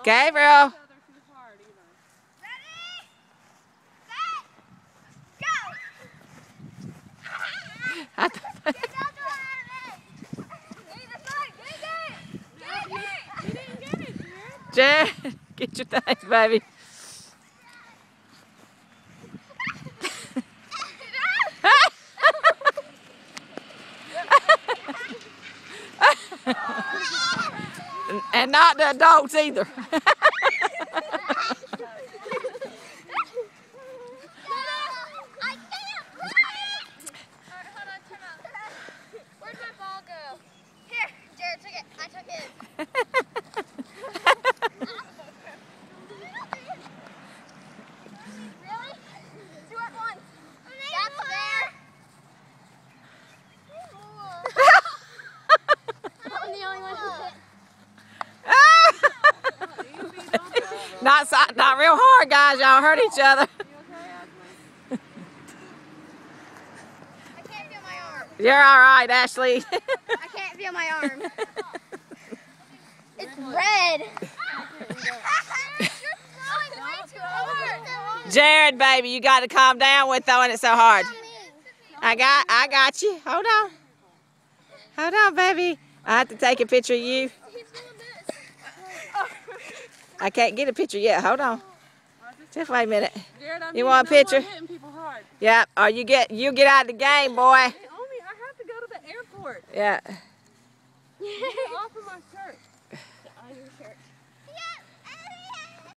Gabriel. Jared, get your things, baby. And not the adults either. Not real hard, guys. Y'all hurt each other. I can't feel my arm. You're all right, Ashley. I can't feel my arm. It's red. Jared, baby, you got to calm down with throwing it so hard. I got you. Hold on. Hold on, baby. I have to take a picture of you. I can't get a picture yet. Hold on. Just wait a minute. You want a picture? Yeah. Or you get out of the game, boy. I have to go to the airport. Yeah. Get off of my